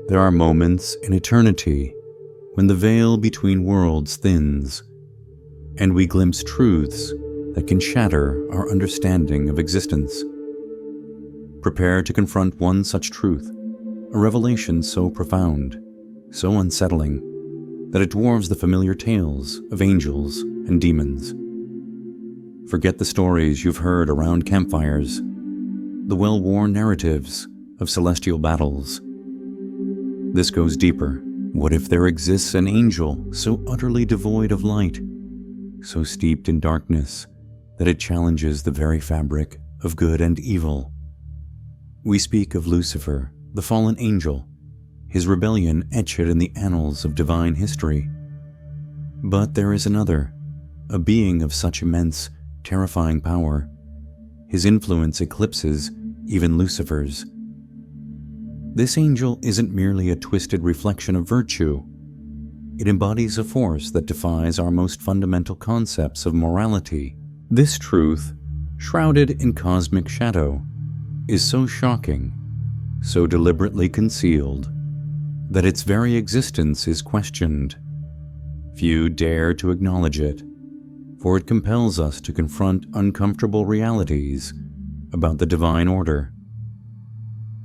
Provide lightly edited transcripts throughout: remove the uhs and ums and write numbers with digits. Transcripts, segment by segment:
There are moments in eternity when the veil between worlds thins, and we glimpse truths that can shatter our understanding of existence. Prepare to confront one such truth, a revelation so profound, so unsettling, that it dwarves the familiar tales of angels and demons. Forget the stories you've heard around campfires, the well-worn narratives of celestial battles. This goes deeper. What if there exists an angel so utterly devoid of light, so steeped in darkness that it challenges the very fabric of good and evil? We speak of Lucifer, the fallen angel, his rebellion etched in the annals of divine history. But there is another, a being of such immense, terrifying power. His influence eclipses even Lucifer's. This angel isn't merely a twisted reflection of virtue. It embodies a force that defies our most fundamental concepts of morality. This truth, shrouded in cosmic shadow, is so shocking, so deliberately concealed, that its very existence is questioned. Few dare to acknowledge it, for it compels us to confront uncomfortable realities about the divine order,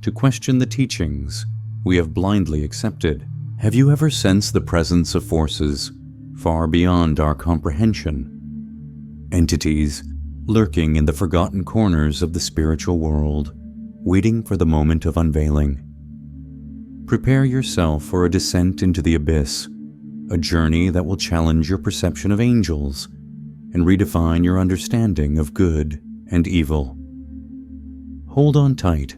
to question the teachings we have blindly accepted. Have you ever sensed the presence of forces far beyond our comprehension? Entities lurking in the forgotten corners of the spiritual world, waiting for the moment of unveiling. Prepare yourself for a descent into the abyss, a journey that will challenge your perception of angels and redefine your understanding of good and evil. Hold on tight,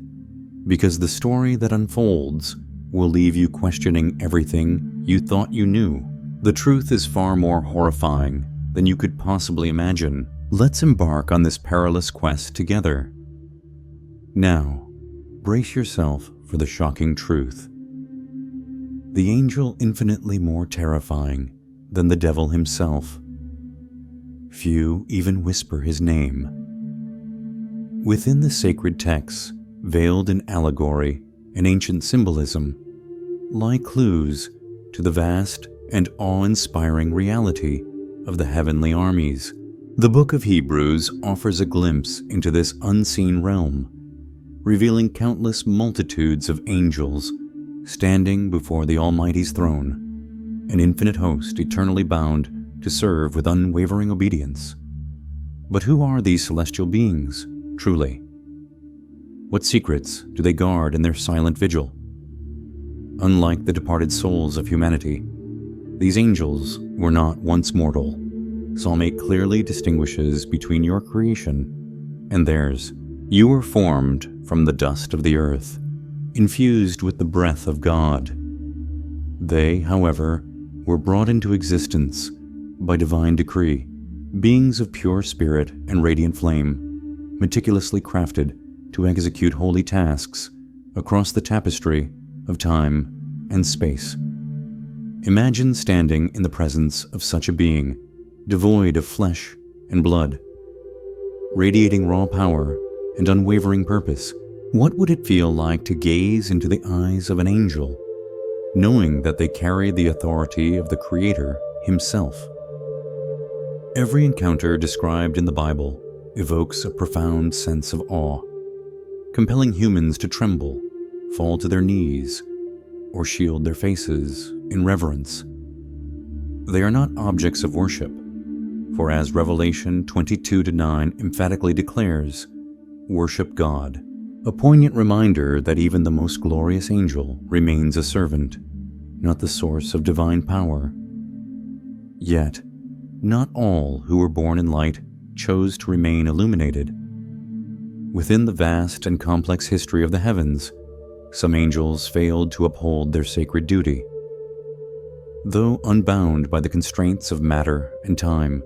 because the story that unfolds will leave you questioning everything you thought you knew. The truth is far more horrifying than you could possibly imagine. Let's embark on this perilous quest together. Now, brace yourself for the shocking truth. The angel infinitely more terrifying than the devil himself. Few even whisper his name. Within the sacred texts, veiled in allegory and ancient symbolism, lie clues to the vast and awe-inspiring reality of the heavenly armies. The book of Hebrews offers a glimpse into this unseen realm, revealing countless multitudes of angels standing before the Almighty's throne, an infinite host eternally bound to serve with unwavering obedience. But who are these celestial beings, truly? What secrets do they guard in their silent vigil? Unlike the departed souls of humanity, these angels were not once mortal. Psalm 8 clearly distinguishes between your creation and theirs. You were formed from the dust of the earth, infused with the breath of God. They, however, were brought into existence by divine decree, beings of pure spirit and radiant flame, meticulously crafted to execute holy tasks across the tapestry of time and space. Imagine standing in the presence of such a being, devoid of flesh and blood, radiating raw power and unwavering purpose. What would it feel like to gaze into the eyes of an angel, knowing that they carry the authority of the Creator himself? Every encounter described in the Bible evokes a profound sense of awe, compelling humans to tremble, fall to their knees, or shield their faces in reverence. They are not objects of worship, for as Revelation 22:9 emphatically declares, worship God, a poignant reminder that even the most glorious angel remains a servant, not the source of divine power. Yet, not all who were born in light chose to remain illuminated. Within the vast and complex history of the heavens, some angels failed to uphold their sacred duty. Though unbound by the constraints of matter and time,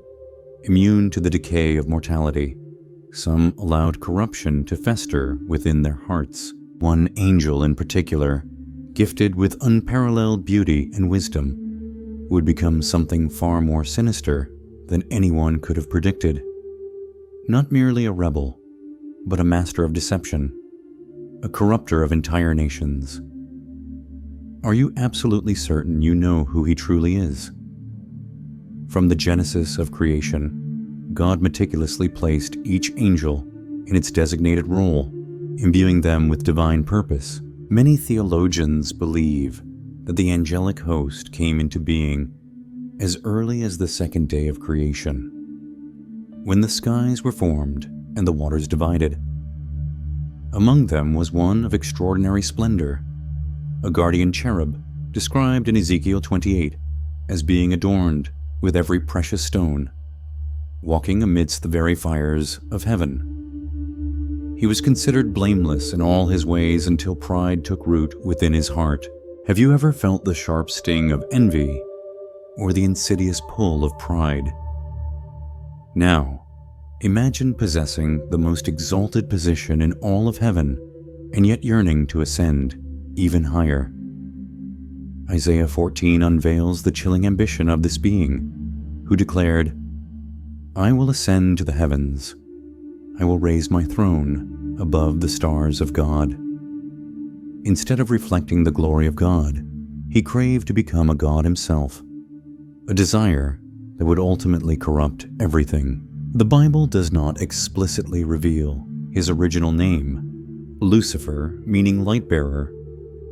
immune to the decay of mortality, some allowed corruption to fester within their hearts. One angel in particular, gifted with unparalleled beauty and wisdom, would become something far more sinister than anyone could have predicted. Not merely a rebel, but a master of deception, a corrupter of entire nations. Are you absolutely certain you know who He truly is? From the genesis of creation, God meticulously placed each angel in its designated role, imbuing them with divine purpose. Many theologians believe that the angelic host came into being as early as the second day of creation, when the skies were formed and the waters divided. Among them was one of extraordinary splendor, a guardian cherub described in Ezekiel 28 as being adorned with every precious stone, walking amidst the very fires of heaven. He was considered blameless in all his ways until pride took root within his heart. Have you ever felt the sharp sting of envy or the insidious pull of pride? Now, imagine possessing the most exalted position in all of heaven and yet yearning to ascend even higher. Isaiah 14 unveils the chilling ambition of this being, who declared, "I will ascend to the heavens. I will raise my throne above the stars of God." Instead of reflecting the glory of God, he craved to become a god himself, a desire that would ultimately corrupt everything. The Bible does not explicitly reveal his original name. Lucifer, meaning light-bearer,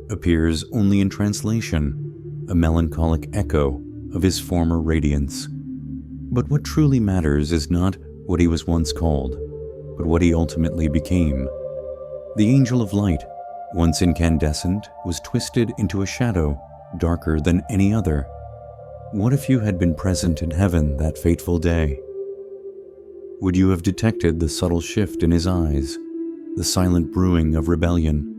appears only in translation, a melancholic echo of his former radiance. But what truly matters is not what he was once called, but what he ultimately became. The angel of light, once incandescent, was twisted into a shadow darker than any other. What if you had been present in heaven that fateful day? Would you have detected the subtle shift in his eyes, the silent brewing of rebellion?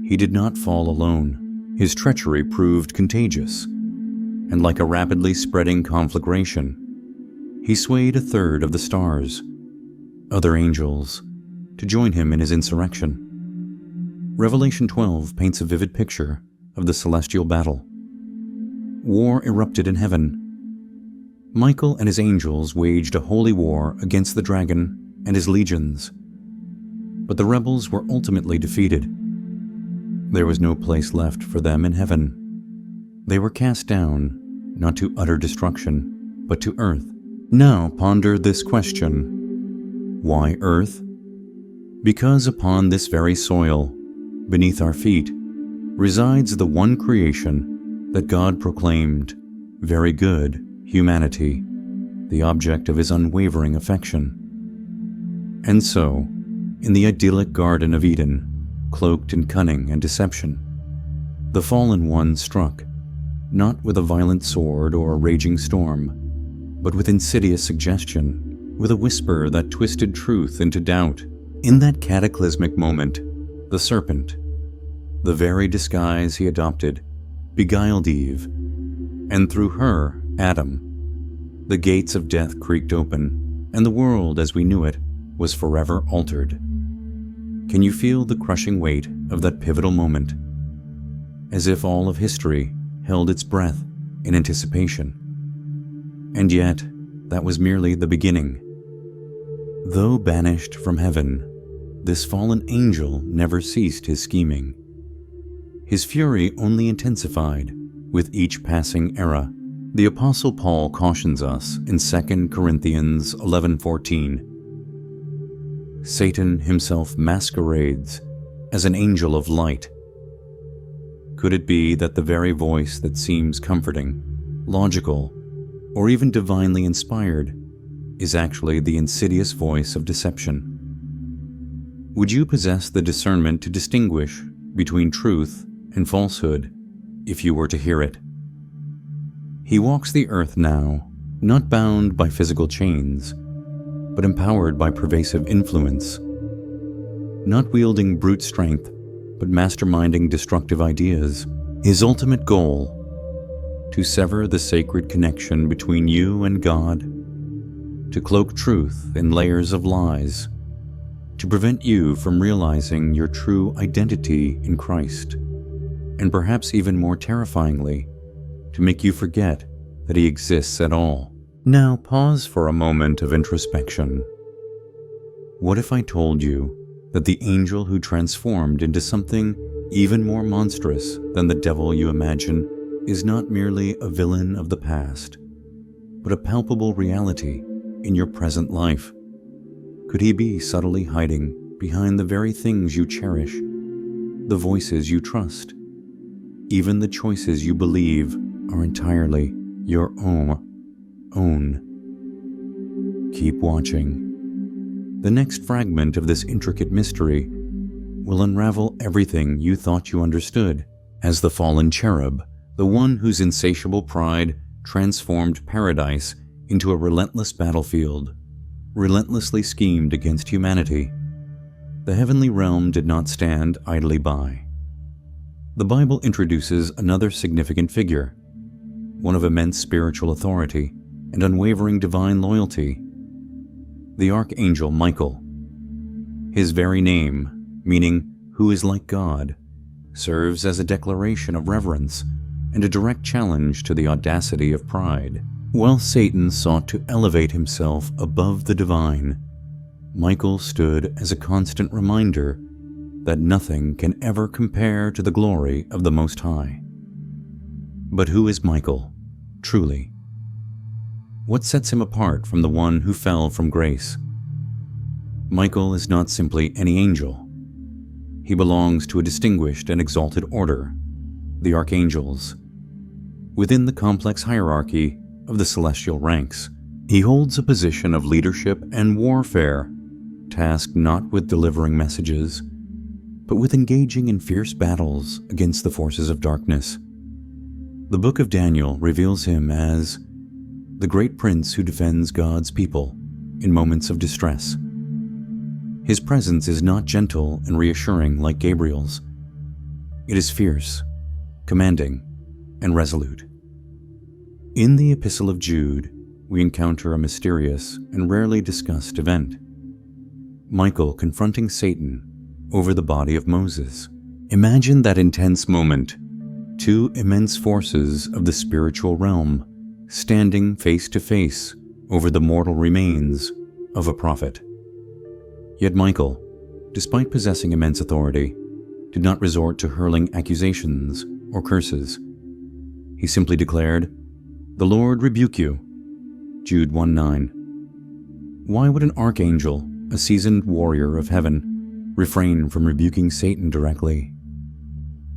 He did not fall alone. His treachery proved contagious, and like a rapidly spreading conflagration, he swayed a third of the stars, other angels, to join him in his insurrection. Revelation 12 paints a vivid picture of the celestial battle. War erupted in heaven. Michael and his angels waged a holy war against the dragon and his legions, but the rebels were ultimately defeated. There was no place left for them in heaven. They were cast down, not to utter destruction, but to earth. Now ponder this question. Why earth? Because upon this very soil, beneath our feet, resides the one creation that God proclaimed very good, humanity, the object of his unwavering affection. And so, in the idyllic Garden of Eden, cloaked in cunning and deception, the fallen one struck, not with a violent sword or a raging storm, but with insidious suggestion, with a whisper that twisted truth into doubt. In that cataclysmic moment, the serpent, the very disguise he adopted, beguiled Eve, and through her, Adam. The gates of death creaked open, and the world as we knew it was forever altered. Can you feel the crushing weight of that pivotal moment? As if all of history held its breath in anticipation. And yet, that was merely the beginning. Though banished from heaven, this fallen angel never ceased his scheming. His fury only intensified with each passing era. The Apostle Paul cautions us in 2 Corinthians 11:14. Satan himself masquerades as an angel of light. Could it be that the very voice that seems comforting, logical, or even divinely inspired is actually the insidious voice of deception? Would you possess the discernment to distinguish between truth and falsehood if you were to hear it? He walks the earth now, not bound by physical chains, but empowered by pervasive influence, not wielding brute strength, but masterminding destructive ideas. His ultimate goal, to sever the sacred connection between you and God, to cloak truth in layers of lies, to prevent you from realizing your true identity in Christ, and perhaps even more terrifyingly, to make you forget that he exists at all. Now pause for a moment of introspection. What if I told you that the angel who transformed into something even more monstrous than the devil you imagine is not merely a villain of the past, but a palpable reality in your present life? Could he be subtly hiding behind the very things you cherish, the voices you trust, even the choices you believe are entirely your own? Keep watching. The next fragment of this intricate mystery will unravel everything you thought you understood. As the fallen cherub, the one whose insatiable pride transformed paradise into a relentless battlefield, relentlessly schemed against humanity, the heavenly realm did not stand idly by. The Bible introduces another significant figure, one of immense spiritual authority and unwavering divine loyalty, the Archangel Michael. His very name, meaning "who is like God," serves as a declaration of reverence and a direct challenge to the audacity of pride. While Satan sought to elevate himself above the divine, Michael stood as a constant reminder that nothing can ever compare to the glory of the Most High. But who is Michael, truly? What sets him apart from the one who fell from grace? Michael is not simply any angel. He belongs to a distinguished and exalted order, the archangels. Within the complex hierarchy of the celestial ranks, he holds a position of leadership and warfare, tasked not with delivering messages, but with engaging in fierce battles against the forces of darkness. The book of Daniel reveals him as the great prince who defends God's people in moments of distress. His presence is not gentle and reassuring like Gabriel's. It is fierce, commanding, and resolute. In the Epistle of Jude, we encounter a mysterious and rarely discussed event: Michael confronting Satan over the body of Moses. Imagine that intense moment, two immense forces of the spiritual realm standing face to face over the mortal remains of a prophet. Yet Michael, despite possessing immense authority, did not resort to hurling accusations or curses. He simply declared, "The Lord rebuke you." Jude 1:9. Why would an archangel, a seasoned warrior of heaven, refrain from rebuking Satan directly?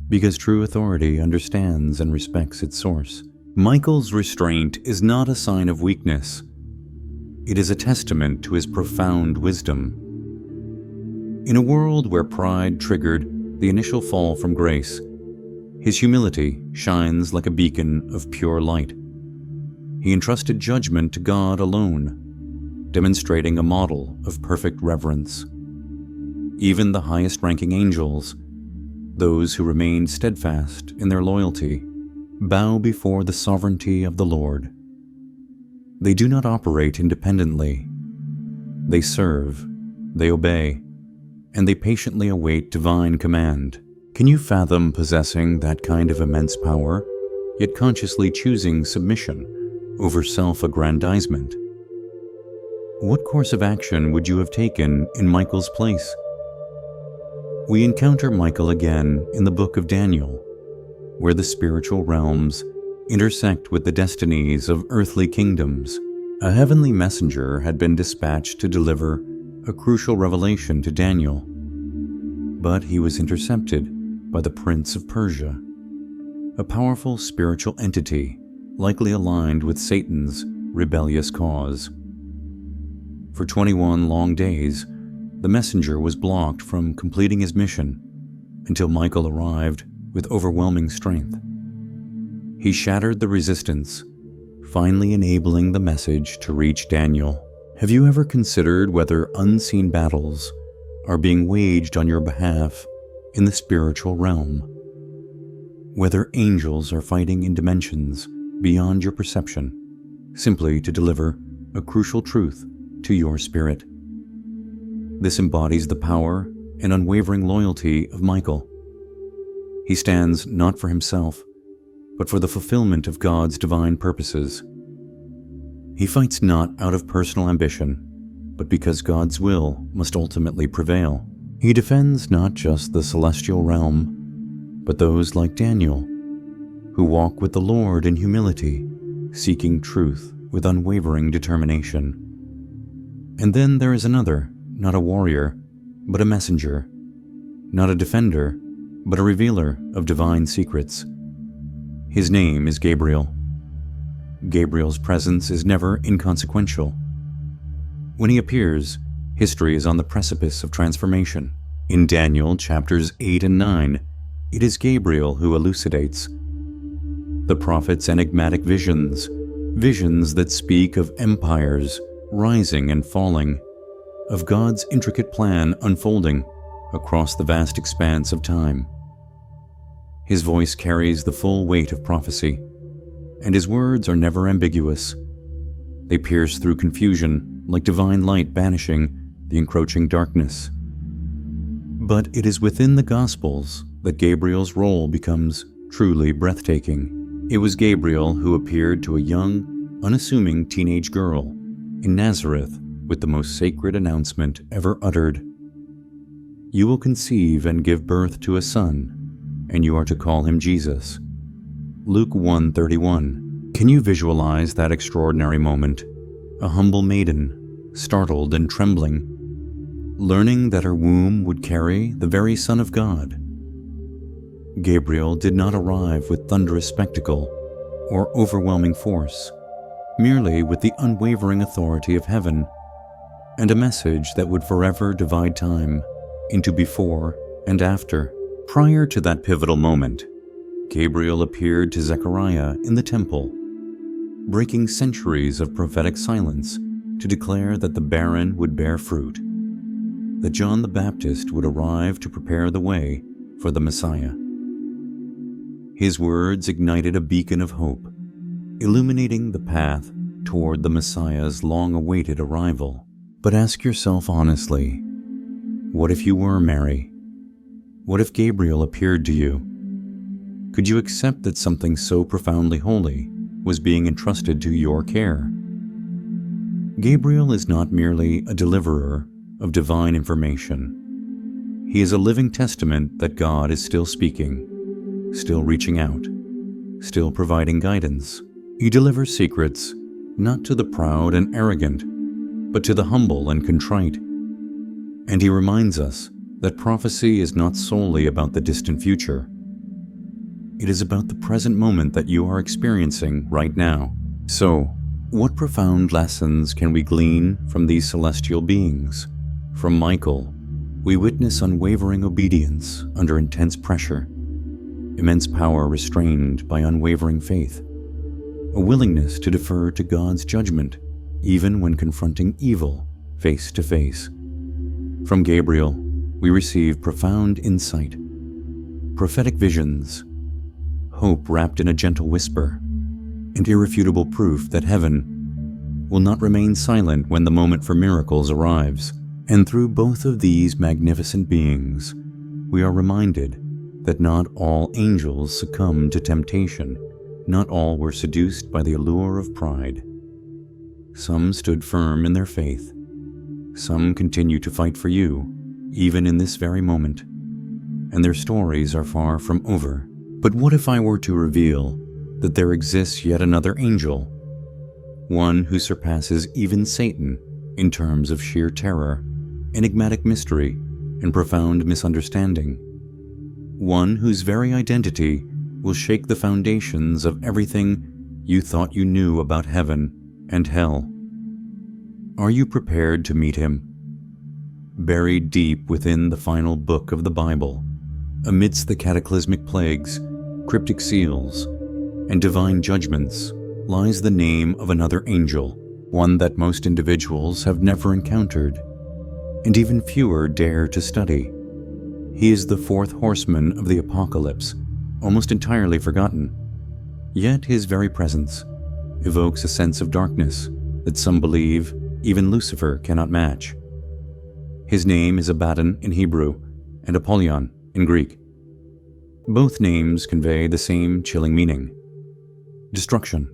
Because true authority understands and respects its source. Michael's restraint is not a sign of weakness. It is a testament to his profound wisdom. In a world where pride triggered the initial fall from grace, his humility shines like a beacon of pure light. He entrusted judgment to God alone, demonstrating a model of perfect reverence. Even the highest-ranking angels, those who remained steadfast in their loyalty, bow before the sovereignty of the Lord. They do not operate independently. They serve, they obey, and they patiently await divine command. Can you fathom possessing that kind of immense power, yet consciously choosing submission over self-aggrandizement? What course of action would you have taken in Michael's place? We encounter Michael again in the book of Daniel, where the spiritual realms intersect with the destinies of earthly kingdoms. A heavenly messenger had been dispatched to deliver a crucial revelation to Daniel, but he was intercepted by the Prince of Persia, a powerful spiritual entity likely aligned with Satan's rebellious cause. For 21 long days, the messenger was blocked from completing his mission until Michael arrived with overwhelming strength. He shattered the resistance, finally enabling the message to reach Daniel. Have you ever considered whether unseen battles are being waged on your behalf in the spiritual realm? Whether angels are fighting in dimensions beyond your perception, simply to deliver a crucial truth to your spirit? This embodies the power and unwavering loyalty of Michael. He stands not for himself, but for the fulfillment of God's divine purposes. He fights not out of personal ambition, but because God's will must ultimately prevail. He defends not just the celestial realm, but those like Daniel, who walk with the Lord in humility, seeking truth with unwavering determination. And then there is another, not a warrior, but a messenger, not a defender, but a revealer of divine secrets. His name is Gabriel. Gabriel's presence is never inconsequential. When he appears, history is on the precipice of transformation. In Daniel chapters 8 and 9, it is Gabriel who elucidates the prophet's enigmatic visions, visions that speak of empires rising and falling, of God's intricate plan unfolding across the vast expanse of time. His voice carries the full weight of prophecy, and his words are never ambiguous. They pierce through confusion like divine light banishing the encroaching darkness. But it is within the Gospels that Gabriel's role becomes truly breathtaking. It was Gabriel who appeared to a young, unassuming teenage girl in Nazareth with the most sacred announcement ever uttered. You will conceive and give birth to a son, and you are to call him Jesus. Luke 1:31. Can you visualize that extraordinary moment? A humble maiden, startled and trembling, learning that her womb would carry the very Son of God. Gabriel did not arrive with thunderous spectacle or overwhelming force, merely with the unwavering authority of heaven and a message that would forever divide time into before and after. Prior to that pivotal moment, Gabriel appeared to Zechariah in the temple, breaking centuries of prophetic silence to declare that the barren would bear fruit, that John the Baptist would arrive to prepare the way for the Messiah. His words ignited a beacon of hope, illuminating the path toward the Messiah's long-awaited arrival. But ask yourself honestly, what if you were Mary? What if Gabriel appeared to you? Could you accept that something so profoundly holy was being entrusted to your care? Gabriel is not merely a deliverer of divine information. He is a living testament that God is still speaking, still reaching out, still providing guidance. He delivers secrets not to the proud and arrogant, but to the humble and contrite. And he reminds us that prophecy is not solely about the distant future. It is about the present moment that you are experiencing right now. So, what profound lessons can we glean from these celestial beings? From Michael, we witness unwavering obedience under intense pressure, immense power restrained by unwavering faith, a willingness to defer to God's judgment, even when confronting evil face to face. From Gabriel, we receive profound insight, prophetic visions, hope wrapped in a gentle whisper, and irrefutable proof that heaven will not remain silent when the moment for miracles arrives. And through both of these magnificent beings, we are reminded that not all angels succumbed to temptation, not all were seduced by the allure of pride. Some stood firm in their faith. Some continue to fight for you, even in this very moment, and their stories are far from over. But what if I were to reveal that there exists yet another angel, one who surpasses even Satan in terms of sheer terror, enigmatic mystery, and profound misunderstanding, one whose very identity will shake the foundations of everything you thought you knew about heaven and hell? Are you prepared to meet him? Buried deep within the final book of the Bible, amidst the cataclysmic plagues, cryptic seals, and divine judgments, lies the name of another angel, one that most individuals have never encountered, and even fewer dare to study. He is the fourth horseman of the apocalypse, almost entirely forgotten. Yet his very presence evokes a sense of darkness that some believe even Lucifer cannot match. His name is Abaddon in Hebrew and Apollyon in Greek. Both names convey the same chilling meaning: destruction,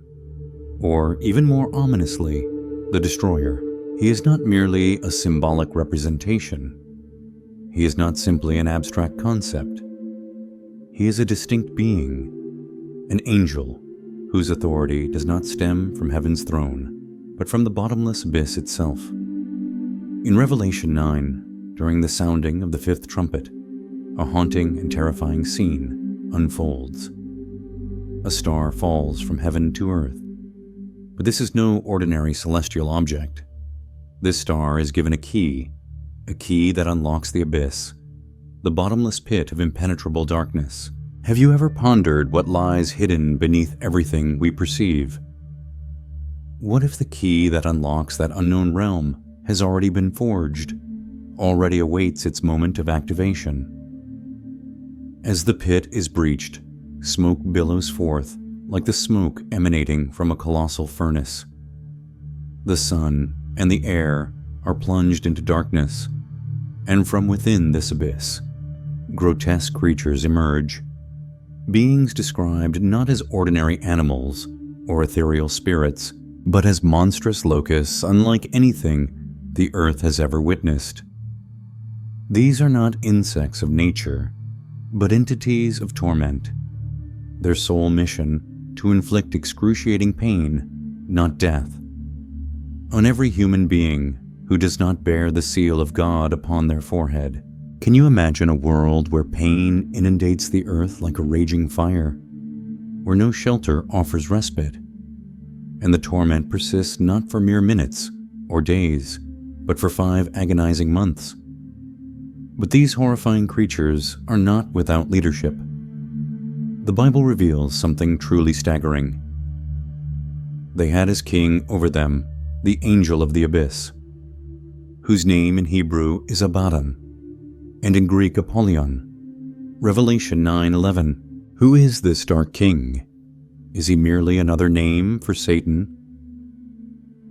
or even more ominously, the destroyer. He is not merely a symbolic representation. He is not simply an abstract concept. He is a distinct being, an angel whose authority does not stem from heaven's throne, but from the bottomless abyss itself. In Revelation 9, during the sounding of the fifth trumpet, a haunting and terrifying scene unfolds. A star falls from heaven to earth. But this is no ordinary celestial object. This star is given a key that unlocks the abyss, the bottomless pit of impenetrable darkness. Have you ever pondered what lies hidden beneath everything we perceive? What if the key that unlocks that unknown realm has already been forged, already awaits its moment of activation? As the pit is breached, smoke billows forth like the smoke emanating from a colossal furnace. The sun and the air are plunged into darkness, and from within this abyss, grotesque creatures emerge, beings described not as ordinary animals or ethereal spirits, but as monstrous locusts unlike anything the earth has ever witnessed. These are not insects of nature, but entities of torment, their sole mission to inflict excruciating pain, not death, on every human being who does not bear the seal of God upon their forehead. Can you imagine a world where pain inundates the earth like a raging fire, where no shelter offers respite, and the torment persists not for mere minutes or days, but for 5 agonizing months? But these horrifying creatures are not without leadership. The Bible reveals something truly staggering. They had as king over them the angel of the abyss, whose name in Hebrew is Abaddon, and in Greek Apollyon. Revelation 9:11. Who is this dark king? Is he merely another name for Satan?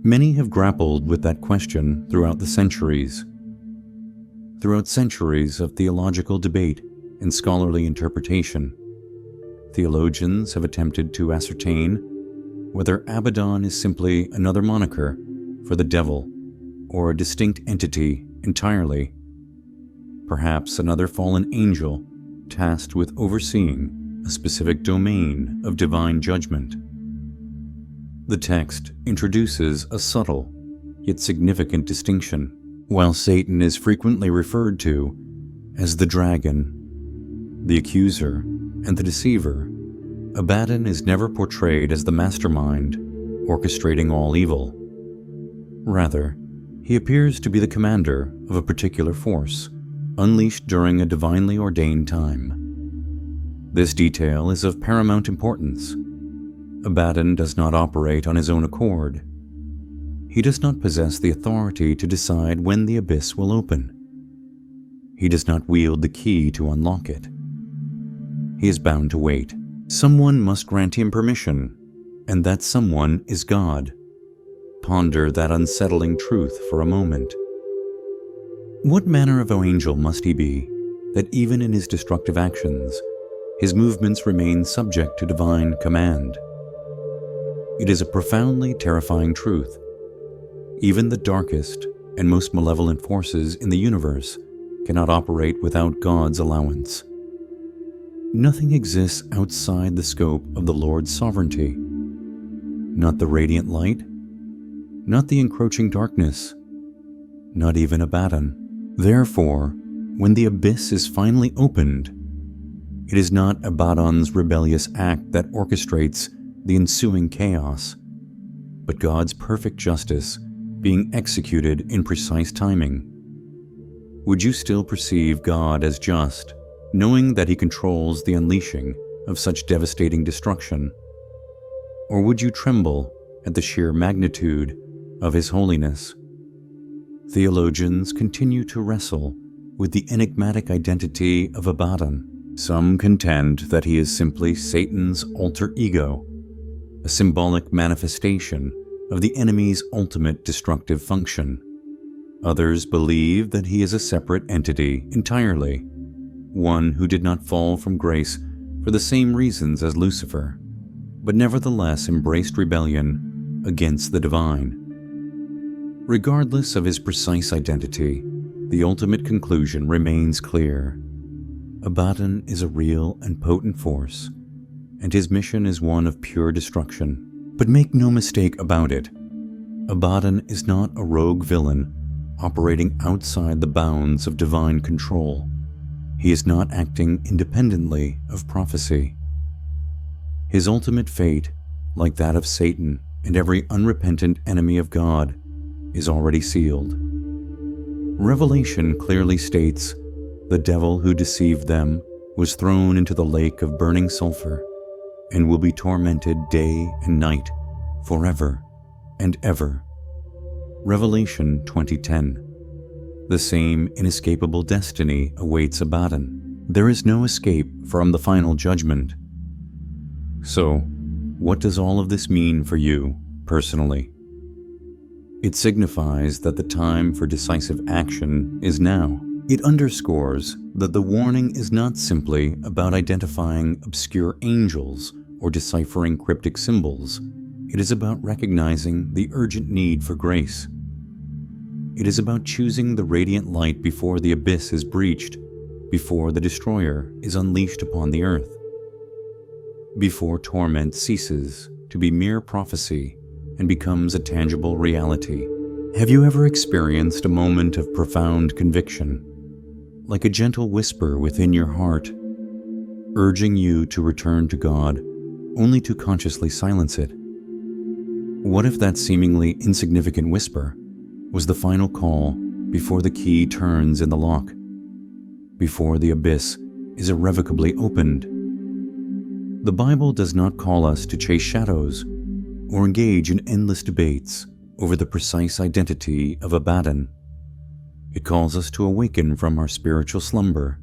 Many have grappled with that question throughout the centuries. Throughout centuries of theological debate and scholarly interpretation, theologians have attempted to ascertain whether Abaddon is simply another moniker for the devil or a distinct entity entirely, perhaps another fallen angel tasked with overseeing a specific domain of divine judgment. The text introduces a subtle yet significant distinction. While Satan is frequently referred to as the dragon, the accuser, and the deceiver, Abaddon is never portrayed as the mastermind orchestrating all evil. Rather, he appears to be the commander of a particular force, unleashed during a divinely ordained time. This detail is of paramount importance. Abaddon does not operate on his own accord. He does not possess the authority to decide when the abyss will open. He does not wield the key to unlock it. He is bound to wait. Someone must grant him permission, and that someone is God. Ponder that unsettling truth for a moment. What manner of angel must he be, that even in his destructive actions, his movements remain subject to divine command? It is a profoundly terrifying truth. Even the darkest and most malevolent forces in the universe cannot operate without God's allowance. Nothing exists outside the scope of the Lord's sovereignty. Not the radiant light, not the encroaching darkness, not even Abaddon. Therefore, when the abyss is finally opened, it is not Abaddon's rebellious act that orchestrates the ensuing chaos, but God's perfect justice being executed in precise timing. Would you still perceive God as just, knowing that he controls the unleashing of such devastating destruction? Or would you tremble at the sheer magnitude of his holiness? Theologians continue to wrestle with the enigmatic identity of Abaddon. Some contend that he is simply Satan's alter ego, a symbolic manifestation of the enemy's ultimate destructive function. Others believe that he is a separate entity entirely, one who did not fall from grace for the same reasons as Lucifer, but nevertheless embraced rebellion against the divine. Regardless of his precise identity, the ultimate conclusion remains clear. Abaddon is a real and potent force, and his mission is one of pure destruction. But make no mistake about it, Abaddon is not a rogue villain operating outside the bounds of divine control. He is not acting independently of prophecy. His ultimate fate, like that of Satan and every unrepentant enemy of God, is already sealed. Revelation clearly states the devil who deceived them was thrown into the lake of burning sulfur and will be tormented day and night forever and ever. Revelation 20:10. The same inescapable destiny awaits Abaddon. There is no escape from the final judgment. So, what does all of this mean for you personally? It signifies that the time for decisive action is now. It underscores that the warning is not simply about identifying obscure angels or deciphering cryptic symbols. It is about recognizing the urgent need for grace. It is about choosing the radiant light before the abyss is breached, before the destroyer is unleashed upon the earth, before torment ceases to be mere prophecy and becomes a tangible reality. Have you ever experienced a moment of profound conviction, like a gentle whisper within your heart, urging you to return to God, only to consciously silence it? What if that seemingly insignificant whisper was the final call before the key turns in the lock, before the abyss is irrevocably opened? The Bible does not call us to chase shadows or engage in endless debates over the precise identity of Abaddon. It calls us to awaken from our spiritual slumber,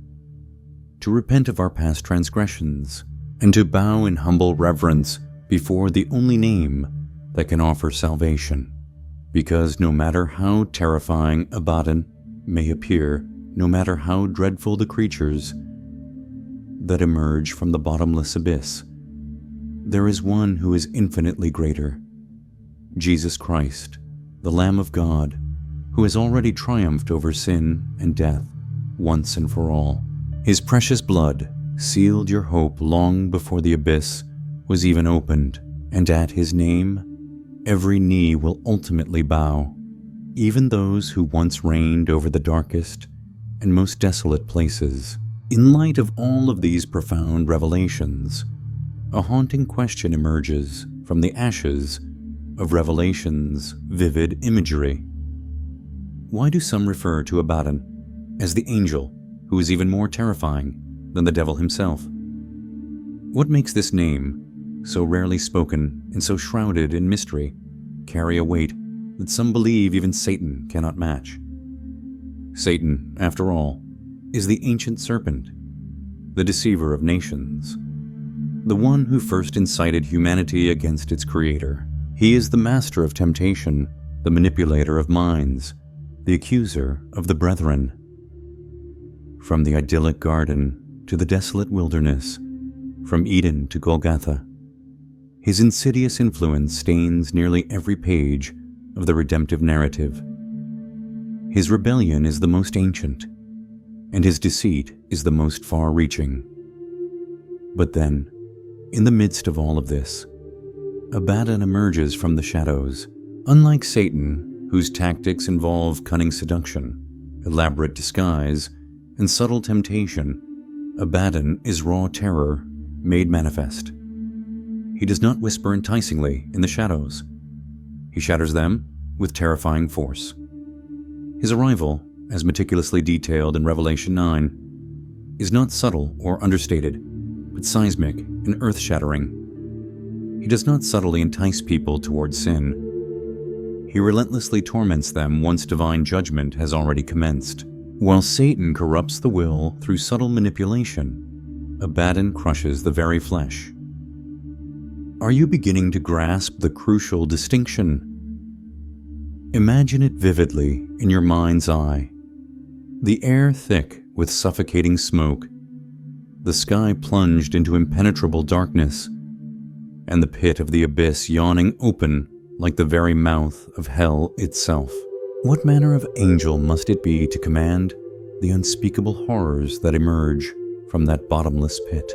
to repent of our past transgressions, and to bow in humble reverence before the only name that can offer salvation. Because no matter how terrifying Abaddon may appear, no matter how dreadful the creatures that emerge from the bottomless abyss, there is one who is infinitely greater, Jesus Christ, the Lamb of God, who has already triumphed over sin and death once and for all. His precious blood sealed your hope long before the abyss was even opened, and at his name, every knee will ultimately bow, even those who once reigned over the darkest and most desolate places. In light of all of these profound revelations, a haunting question emerges from the ashes of Revelation's vivid imagery. Why do some refer to Abaddon as the angel who is even more terrifying than the devil himself? What makes this name, so rarely spoken and so shrouded in mystery, carry a weight that some believe even Satan cannot match? Satan, after all, is the ancient serpent, the deceiver of nations, the one who first incited humanity against its creator. He is the master of temptation, the manipulator of minds, the accuser of the brethren. From the idyllic garden to the desolate wilderness, from Eden to Golgotha, his insidious influence stains nearly every page of the redemptive narrative. His rebellion is the most ancient, and his deceit is the most far-reaching. But then, in the midst of all of this, Abaddon emerges from the shadows. Unlike Satan, whose tactics involve cunning seduction, elaborate disguise, and subtle temptation, Abaddon is raw terror made manifest. He does not whisper enticingly in the shadows. He shatters them with terrifying force. His arrival, as meticulously detailed in Revelation 9, is not subtle or understated, but seismic and earth-shattering. He does not subtly entice people towards sin. He relentlessly torments them once divine judgment has already commenced. While Satan corrupts the will through subtle manipulation, Abaddon crushes the very flesh. Are you beginning to grasp the crucial distinction? Imagine it vividly in your mind's eye. The air thick with suffocating smoke, the sky plunged into impenetrable darkness, and the pit of the abyss yawning open like the very mouth of hell itself. What manner of angel must it be to command the unspeakable horrors that emerge from that bottomless pit?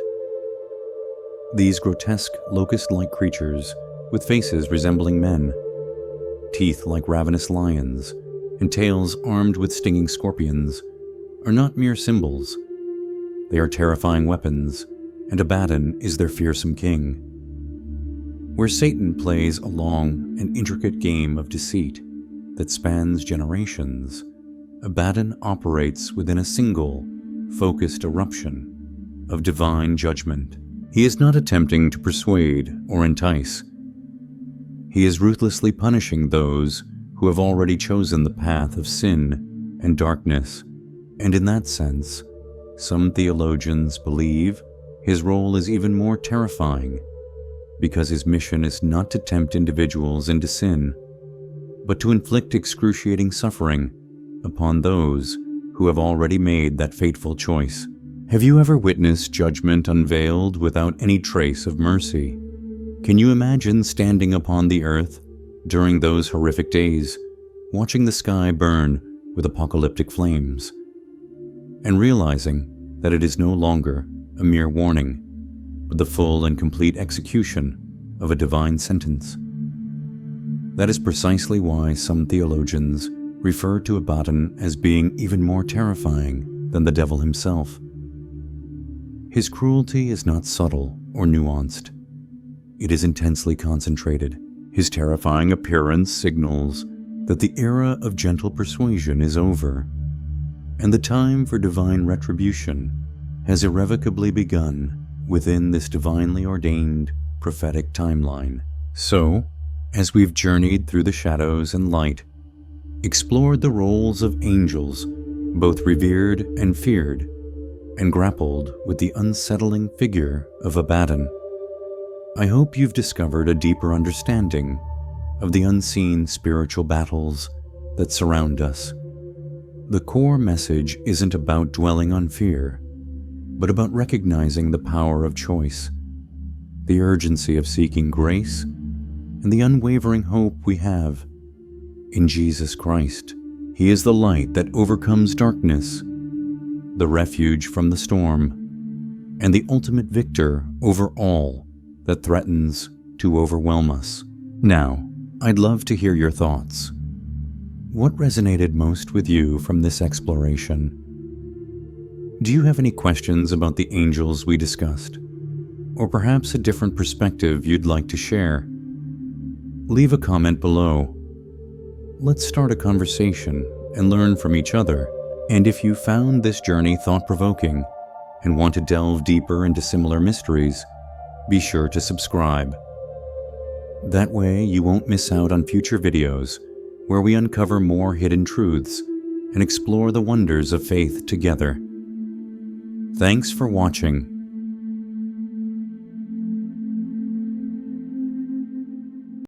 These grotesque locust-like creatures, with faces resembling men, teeth like ravenous lions, and tails armed with stinging scorpions, are not mere symbols. They are terrifying weapons, and Abaddon is their fearsome king. Where Satan plays a long and intricate game of deceit that spans generations, Abaddon operates within a single, focused eruption of divine judgment. He is not attempting to persuade or entice. He is ruthlessly punishing those who have already chosen the path of sin and darkness, and in that sense, some theologians believe his role is even more terrifying, because his mission is not to tempt individuals into sin, but to inflict excruciating suffering upon those who have already made that fateful choice. Have you ever witnessed judgment unveiled without any trace of mercy? Can you imagine standing upon the earth during those horrific days, watching the sky burn with apocalyptic flames, and realizing that it is no longer a mere warning, but the full and complete execution of a divine sentence? That is precisely why some theologians refer to Abaddon as being even more terrifying than the devil himself. His cruelty is not subtle or nuanced. It is intensely concentrated. His terrifying appearance signals that the era of gentle persuasion is over, and the time for divine retribution has irrevocably begun within this divinely ordained prophetic timeline. So, as we've journeyed through the shadows and light, explored the roles of angels, both revered and feared, and grappled with the unsettling figure of Abaddon, I hope you've discovered a deeper understanding of the unseen spiritual battles that surround us. The core message isn't about dwelling on fear, but about recognizing the power of choice, the urgency of seeking grace, and the unwavering hope we have in Jesus Christ. He is the light that overcomes darkness, the refuge from the storm, and the ultimate victor over all that threatens to overwhelm us. Now, I'd love to hear your thoughts. What resonated most with you from this exploration? Do you have any questions about the angels we discussed? Or perhaps a different perspective you'd like to share? Leave a comment below. Let's start a conversation and learn from each other. And if you found this journey thought-provoking and want to delve deeper into similar mysteries, be sure to subscribe. That way you won't miss out on future videos where we uncover more hidden truths and explore the wonders of faith together. Thanks for watching.